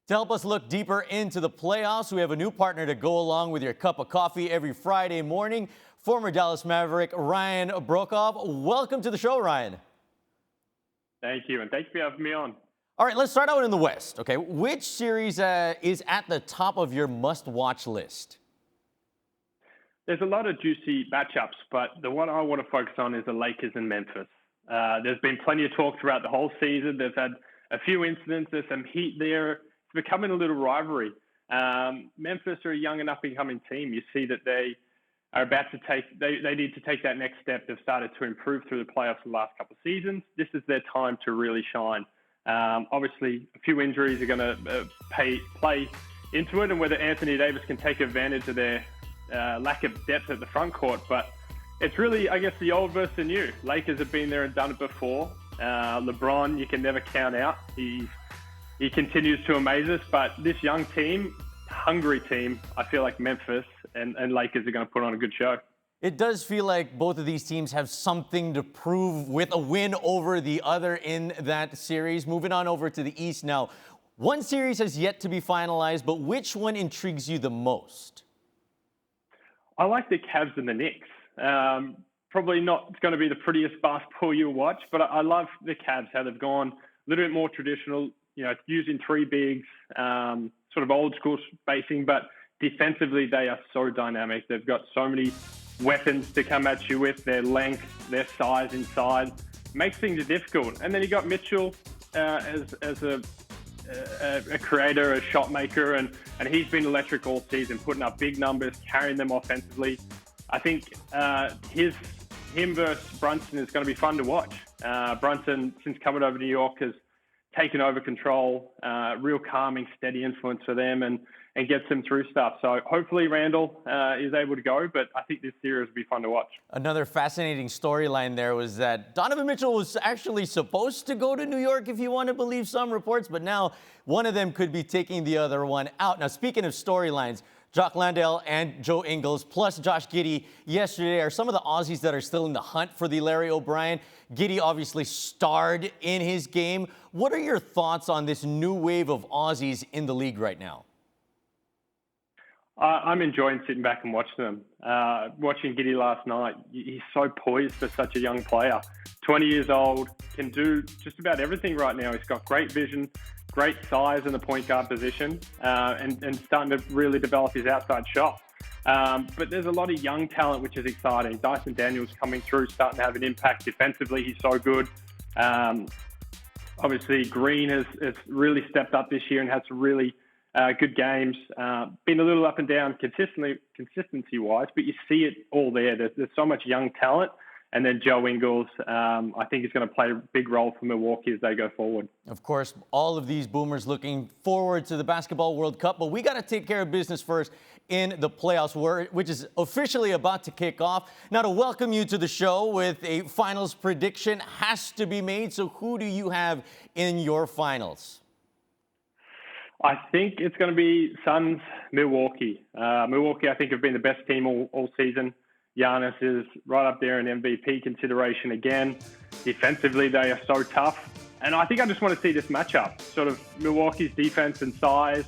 To help us look deeper into the playoffs, we have a new partner to go along with your cup of coffee every Friday morning. Former Dallas Maverick Ryan Broekhoff. Welcome to the show, Ryan. Thank you, and thanks for having me on. All right, let's start out in the West. Okay, which series is at the top of your must-watch list? There's a lot of juicy matchups, but the one I want to focus on is the Lakers and Memphis. There's been plenty of talk throughout the whole season. They've had a few incidents. There's some heat there. It's becoming a little rivalry. Memphis are a young and up-and-coming team. You see that they are about to they need to take that next step. They've started to improve through the playoffs the last couple of seasons. This is their time to really shine. Obviously, a few injuries are going to play into it, and whether Anthony Davis can take advantage of their lack of depth at the front court. But it's really, I guess, the old versus the new. Lakers have been there and done it before. LeBron, you can never count out. He continues to amaze us. But this young team, hungry team, I feel like Memphis and Lakers are going to put on a good show. It does feel like both of these teams have something to prove with a win over the other in that series. Moving on over to the East now. One series has yet to be finalized, but which one intrigues you the most? I like the Cavs and the Knicks. Probably not going to be the prettiest basketball you'll watch, but I love the Cavs, how they've gone a little bit more traditional, using three bigs, sort of old school spacing, but defensively they are so dynamic. They've got so many weapons to come at you with, their length, their size inside, makes things difficult. And then you got Mitchell as a creator, a shot maker, and he's been electric all season, putting up big numbers, carrying them offensively. I think him versus Brunson is going to be fun to watch. Brunson, since coming over to New York, has taken over control, real calming, steady influence for them, and gets them through stuff. So hopefully Randall is able to go, but I think this series will be fun to watch. Another fascinating storyline there was that Donovan Mitchell was actually supposed to go to New York, if you want to believe some reports, but now one of them could be taking the other one out. Now, speaking of storylines, Jock Landale and Joe Ingles, plus Josh Giddey yesterday are some of the Aussies that are still in the hunt for the Larry O'Brien. Giddey obviously starred in his game. What are your thoughts on this new wave of Aussies in the league right now? I'm enjoying sitting back and watching them. Watching Giddey last night, he's so poised for such a young player. 20 years old, can do just about everything right now. He's got great vision, great size in the point guard position, and starting to really develop his outside shot. But there's a lot of young talent, which is exciting. Dyson Daniels coming through, starting to have an impact defensively. He's so good. Obviously, Green has really stepped up this year and had some really good games. Been a little up and down consistency-wise, but you see it all there. There's so much young talent. And then Joe Ingles, I think, is going to play a big role for Milwaukee as they go forward. Of course, all of these boomers looking forward to the Basketball World Cup, but we got to take care of business first in the playoffs, which is officially about to kick off. Now, to welcome you to the show with a finals prediction has to be made. So who do you have in your finals? I think it's going to be Suns, Milwaukee. Milwaukee, I think, have been the best team all season. Giannis is right up there in MVP consideration again. Defensively, they are so tough. And I think I just want to see this matchup, sort of Milwaukee's defense and size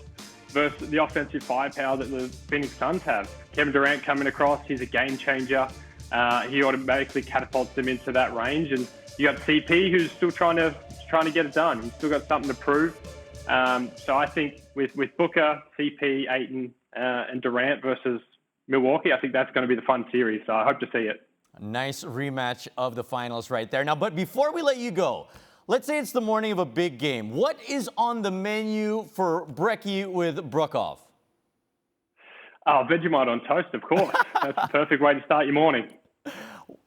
versus the offensive firepower that the Phoenix Suns have. Kevin Durant coming across, he's a game changer. He automatically catapults them into that range. And you got CP, who's still trying to get it done. He's still got something to prove. So I think with Booker, CP, Ayton, and Durant versus Milwaukee, I think that's going to be the fun series. So I hope to see it. A nice rematch of the finals right there. Now, but before we let you go, let's say it's the morning of a big game. What is on the menu for Brekkie with Broekhoff? Oh, Vegemite on toast, of course. That's the perfect way to start your morning.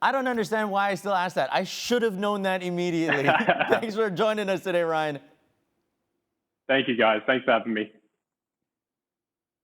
I don't understand why I still ask that. I should have known that immediately. Thanks for joining us today, Ryan. Thank you, guys. Thanks for having me.